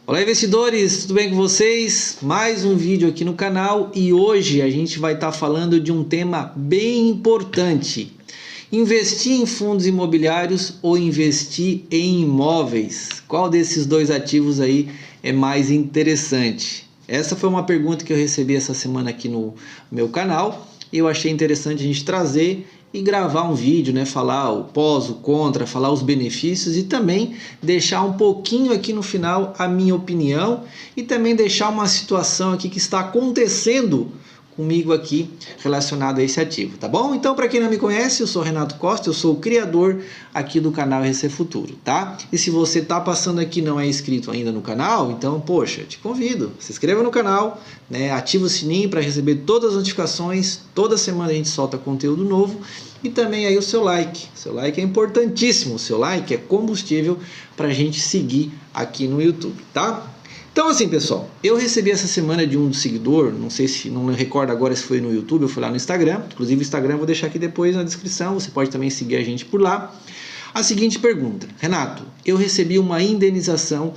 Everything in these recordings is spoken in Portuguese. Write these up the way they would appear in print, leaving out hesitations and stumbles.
Olá investidores, tudo bem com vocês? Mais um vídeo aqui no canal e hoje a gente vai estar falando de um tema bem importante. Investir em fundos imobiliários ou investir em imóveis? Qual desses dois ativos aí é mais interessante? Essa foi uma pergunta que eu recebi essa semana aqui no meu canal e eu achei interessante a gente trazer e gravar um vídeo, né? Falar o pós, o contra, falar os benefícios e também deixar um pouquinho aqui no final a minha opinião e também deixar uma situação aqui que está acontecendo comigo aqui relacionado a esse ativo, tá bom? Então, para quem não me conhece, eu sou Renato Costa, eu sou o criador aqui do canal RC Futuro, tá? E se você tá passando aqui e não é inscrito ainda no canal, então, poxa, te convido, se inscreva no canal, né? Ativa o sininho para receber todas as notificações, toda semana a gente solta conteúdo novo e também aí o seu like é importantíssimo, o seu like é combustível para a gente seguir aqui no YouTube, tá? Então assim pessoal, eu recebi essa semana de um seguidor, não sei se, não me recordo agora se foi no YouTube ou foi lá no Instagram, inclusive o Instagram eu vou deixar aqui depois na descrição, você pode também seguir a gente por lá. A seguinte pergunta: Renato, eu recebi uma indenização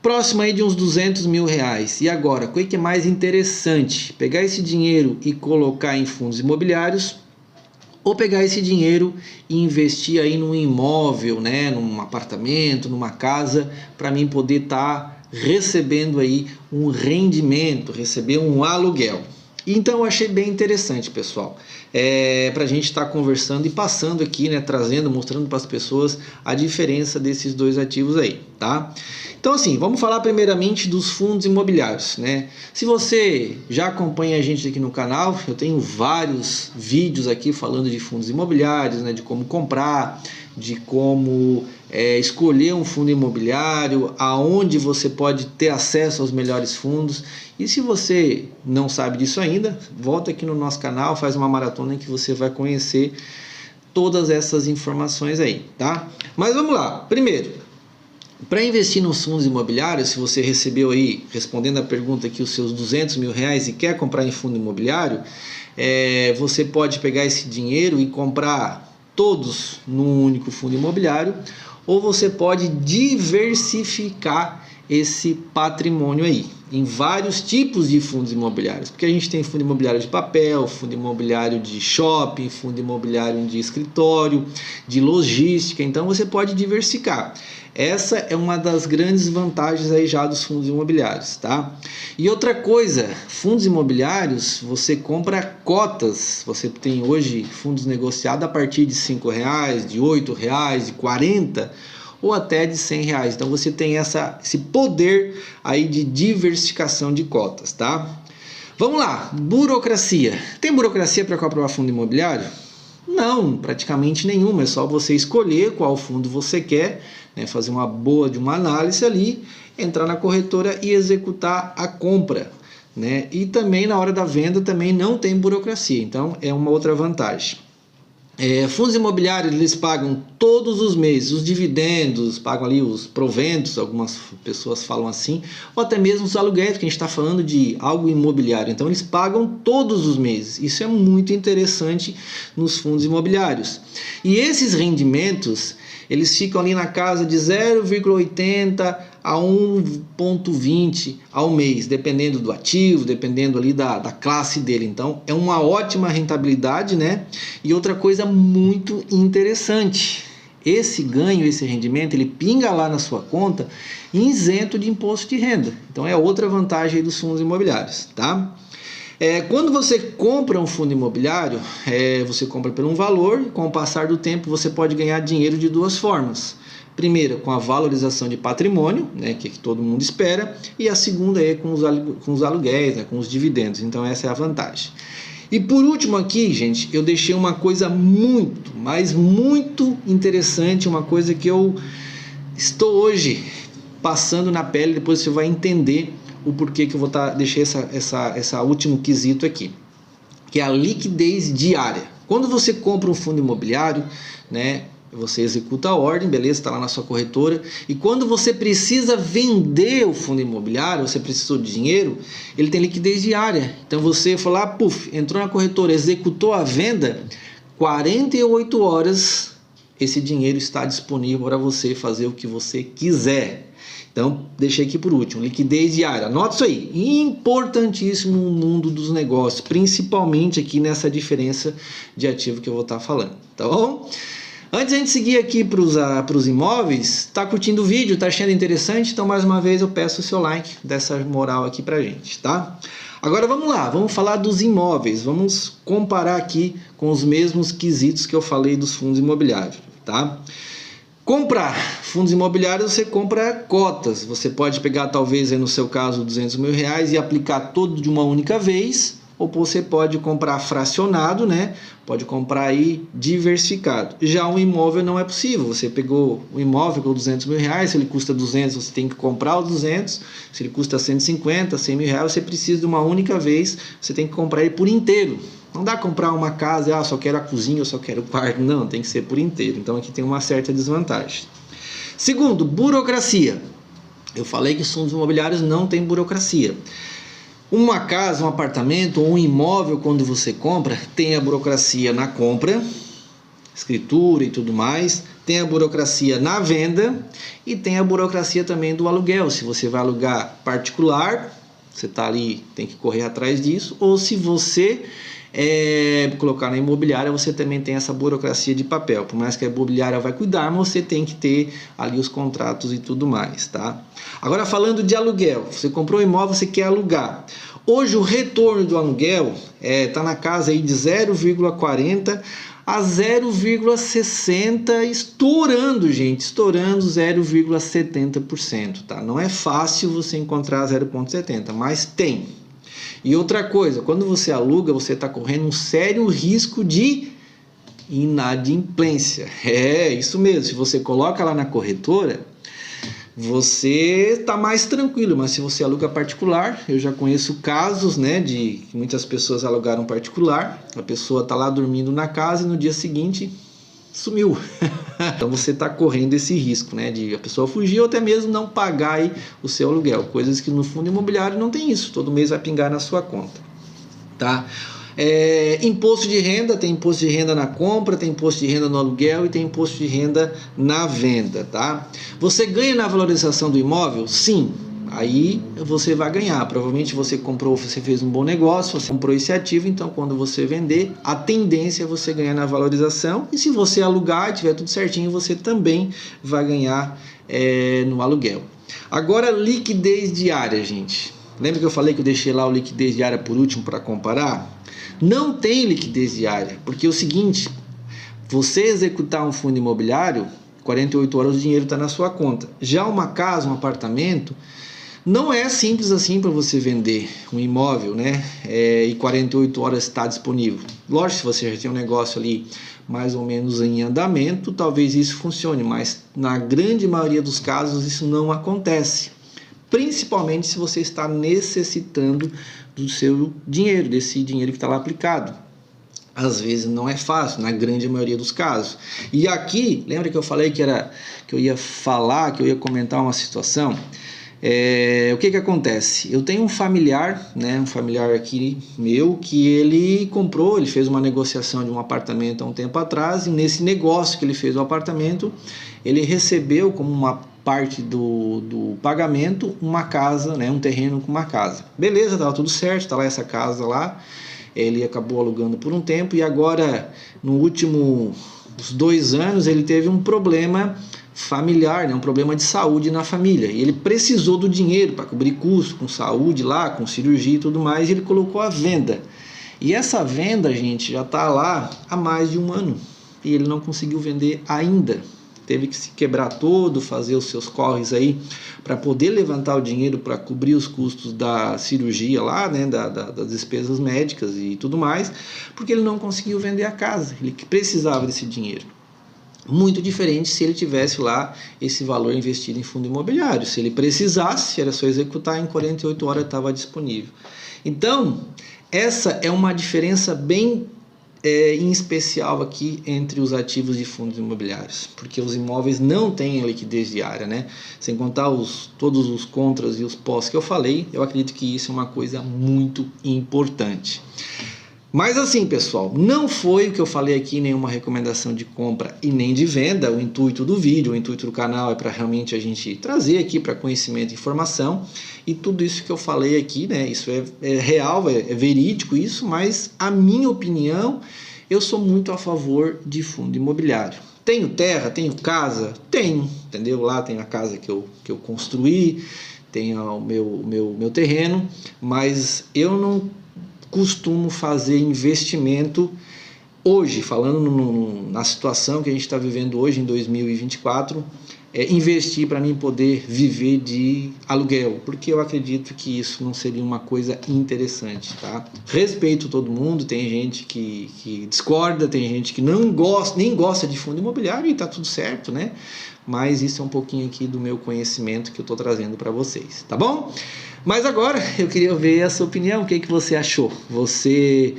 próxima aí de uns 200 mil reais, e agora, o que é mais interessante? Pegar esse dinheiro e colocar em fundos imobiliários ou pegar esse dinheiro e investir aí num imóvel, né, num apartamento, numa casa, para mim poder estar recebendo aí um rendimento, receber um aluguel. Então eu achei bem interessante, pessoal, para a gente estar conversando e passando aqui, né, trazendo, mostrando para as pessoas a diferença desses dois ativos aí, tá? Então assim, vamos falar primeiramente dos fundos imobiliários, né? Se você já acompanha a gente aqui no canal, eu tenho vários vídeos aqui falando de fundos imobiliários, né, de como comprar, de como escolher um fundo imobiliário, aonde você pode ter acesso aos melhores fundos. E se você não sabe disso ainda, volta aqui no nosso canal, faz uma maratona em que você vai conhecer todas essas informações aí, tá? Mas vamos lá, primeiro, para investir nos fundos imobiliários, se você recebeu aí, respondendo a pergunta aqui, os seus 200 mil reais e quer comprar em fundo imobiliário, você pode pegar esse dinheiro e comprar todos num único fundo imobiliário, ou você pode diversificar esse patrimônio aí em vários tipos de fundos imobiliários, porque a gente tem fundo imobiliário de papel, fundo imobiliário de shopping, fundo imobiliário de escritório, de logística, então você pode diversificar. Essa é uma das grandes vantagens aí já dos fundos imobiliários, tá? E outra coisa, fundos imobiliários, você compra cotas, você tem hoje fundos negociados a partir de R$5, de R$8, de 40 ou até de R$100. Então você tem esse poder aí de diversificação de cotas, tá? Vamos lá, burocracia. Tem burocracia para comprar fundo imobiliário? Não, praticamente nenhuma, é só você escolher qual fundo você quer, né, fazer uma boa de uma análise ali, entrar na corretora e executar a compra, né? E também na hora da venda também não tem burocracia, então é uma outra vantagem. Fundos imobiliários, eles pagam todos os meses os dividendos, pagam ali os proventos, algumas pessoas falam assim, ou até mesmo os aluguéis, porque a gente está falando de algo imobiliário, então eles pagam todos os meses. Isso é muito interessante nos fundos imobiliários. E esses rendimentos, eles ficam ali na casa de 0,80 a 1,20 ao mês, dependendo do ativo, dependendo ali da classe dele. Então é uma ótima rentabilidade, né? E outra coisa muito interessante, esse ganho, esse rendimento, ele pinga lá na sua conta isento de imposto de renda. Então é outra vantagem aí dos fundos imobiliários, tá? Quando você compra um fundo imobiliário, você compra por um valor e com o passar do tempo você pode ganhar dinheiro de duas formas. Primeira, com a valorização de patrimônio, né, que todo mundo espera, e a segunda é com os aluguéis, né, com os dividendos. Então essa é a vantagem. E por último aqui, gente, eu deixei uma coisa muito, mas muito interessante, uma coisa que eu estou hoje passando na pele, depois você vai entender o porquê que eu deixei essa último quesito aqui, que é a liquidez diária. Quando você compra um fundo imobiliário, né, você executa a ordem, beleza, está lá na sua corretora, e quando você precisa vender o fundo imobiliário, você precisou de dinheiro, ele tem liquidez diária. Então você foi lá, entrou na corretora, executou a venda, 48 horas esse dinheiro está disponível para você fazer o que você quiser. Então, deixei aqui por último, liquidez diária. Anota isso aí, importantíssimo no mundo dos negócios, principalmente aqui nessa diferença de ativo que eu vou estar falando, tá bom? Antes de a gente seguir aqui para os imóveis, tá curtindo o vídeo, tá achando interessante? Então, mais uma vez, eu peço o seu like, dessa moral aqui pra gente, tá? Agora vamos lá, vamos falar dos imóveis, vamos comparar aqui com os mesmos quesitos que eu falei dos fundos imobiliários, tá? Comprar fundos imobiliários, você compra cotas. Você pode pegar, talvez, aí no seu caso, R$200 mil e aplicar todo de uma única vez, ou você pode comprar fracionado, né? Pode comprar aí diversificado. Já um imóvel não é possível. Você pegou o imóvel com R$200 mil, se ele custa 200, você tem que comprar os 200. Se ele custa 150, 100 mil reais, você precisa de uma única vez, você tem que comprar ele por inteiro. Não dá comprar uma casa, só quero a cozinha, eu só quero o quarto. Não, tem que ser por inteiro. Então aqui tem uma certa desvantagem. Segundo, burocracia. Eu falei que os fundos imobiliários não têm burocracia. Uma casa, um apartamento ou um imóvel, quando você compra, tem a burocracia na compra, escritura e tudo mais, tem a burocracia na venda e tem a burocracia também do aluguel. Se você vai alugar particular, você está ali, tem que correr atrás disso, ou se você colocar na imobiliária, você também tem essa burocracia de papel. Por mais que a imobiliária vai cuidar, mas você tem que ter ali os contratos e tudo mais, tá? Agora falando de aluguel, você comprou um imóvel, você quer alugar. Hoje o retorno do aluguel tá na casa aí de 0,40 a 0,60, estourando, gente, estourando 0,70%, tá? Não é fácil você encontrar 0,70, mas tem. E outra coisa, quando você aluga, você está correndo um sério risco de inadimplência. É, isso mesmo. Se você coloca lá na corretora, você está mais tranquilo. Mas se você aluga particular, eu já conheço casos, né, de que muitas pessoas alugaram particular. A pessoa está lá dormindo na casa e no dia seguinte sumiu. Então você está correndo esse risco, né, de a pessoa fugir ou até mesmo não pagar aí o seu aluguel, coisas que no fundo imobiliário não tem isso, todo mês vai pingar na sua conta, tá? Imposto de renda, tem imposto de renda na compra, tem imposto de renda no aluguel e tem imposto de renda na venda, tá? Você ganha na valorização do imóvel? Sim. Aí você vai ganhar, provavelmente você comprou, você fez um bom negócio, você comprou esse ativo, então quando você vender, a tendência é você ganhar na valorização, e se você alugar e tiver tudo certinho, você também vai ganhar no aluguel. Agora, liquidez diária, gente. Lembra que eu falei que eu deixei lá o liquidez diária por último para comparar? Não tem liquidez diária, porque é o seguinte, você executar um fundo imobiliário, 48 horas o dinheiro está na sua conta. Já uma casa, um apartamento, não é simples assim para você vender um imóvel, né? E 48 horas está disponível. Lógico, se você já tem um negócio ali mais ou menos em andamento, talvez isso funcione, mas na grande maioria dos casos isso não acontece. Principalmente se você está necessitando do seu dinheiro, desse dinheiro que está lá aplicado. Às vezes não é fácil, na grande maioria dos casos. E aqui, lembra que eu falei que eu ia comentar uma situação? O que acontece? Eu tenho um familiar, né, um familiar aqui meu, que ele comprou, ele fez uma negociação de um apartamento há um tempo atrás, e nesse negócio que ele fez do apartamento, ele recebeu como uma parte do pagamento uma casa, né, um terreno com uma casa. Beleza, estava tudo certo, tá lá essa casa lá, ele acabou alugando por um tempo, e agora, no último 2 anos, ele teve um problema familiar, né, um problema de saúde na família, e ele precisou do dinheiro para cobrir custos com saúde lá, com cirurgia e tudo mais, e ele colocou a venda. E essa venda, gente, já está lá há mais de 1 ano, e ele não conseguiu vender ainda. Teve que se quebrar todo, fazer os seus corres aí para poder levantar o dinheiro para cobrir os custos da cirurgia lá, né, das despesas médicas e tudo mais, porque ele não conseguiu vender a casa, ele precisava desse dinheiro. Muito diferente se ele tivesse lá esse valor investido em fundo imobiliário. Se ele precisasse, era só executar, em 48 horas estava disponível. Então, essa é uma diferença bem em especial aqui entre os ativos de fundos imobiliários, porque os imóveis não têm liquidez diária, né? Sem contar todos os contras e os pós que eu falei, eu acredito que isso é uma coisa muito importante. Mas assim, pessoal, não foi o que eu falei aqui, nenhuma recomendação de compra e nem de venda. O intuito do vídeo, o intuito do canal é para realmente a gente trazer aqui para conhecimento e informação. E tudo isso que eu falei aqui, né, isso é real, é verídico isso, mas a minha opinião, eu sou muito a favor de fundo imobiliário. Tenho terra, tenho casa? Tenho, entendeu? Lá tem a casa que eu construí, tem o meu terreno, mas eu não costumo fazer investimento hoje, falando na situação que a gente está vivendo hoje em 2024, investir para mim poder viver de aluguel, porque eu acredito que isso não seria uma coisa interessante, tá? Respeito todo mundo, tem gente que discorda, tem gente que não gosta, nem gosta de fundo imobiliário e tá tudo certo, né? Mas isso é um pouquinho aqui do meu conhecimento que eu tô trazendo para vocês, tá bom? Mas agora eu queria ver a sua opinião, o que você achou? Você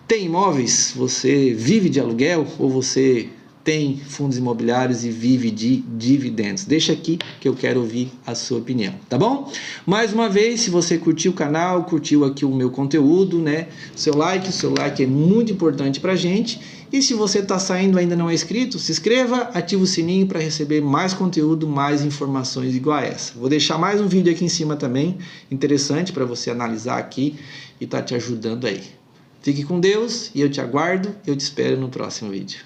tem imóveis? Você vive de aluguel ou você tem fundos imobiliários e vive de dividendos? Deixa aqui que eu quero ouvir a sua opinião, tá bom? Mais uma vez, se você curtiu o canal, curtiu aqui o meu conteúdo, né? Seu like é muito importante pra gente. E se você está saindo e ainda não é inscrito, se inscreva, ativa o sininho para receber mais conteúdo, mais informações igual a essa. Vou deixar mais um vídeo aqui em cima também, interessante para você analisar aqui e tá te ajudando aí. Fique com Deus e eu te aguardo, eu te espero no próximo vídeo.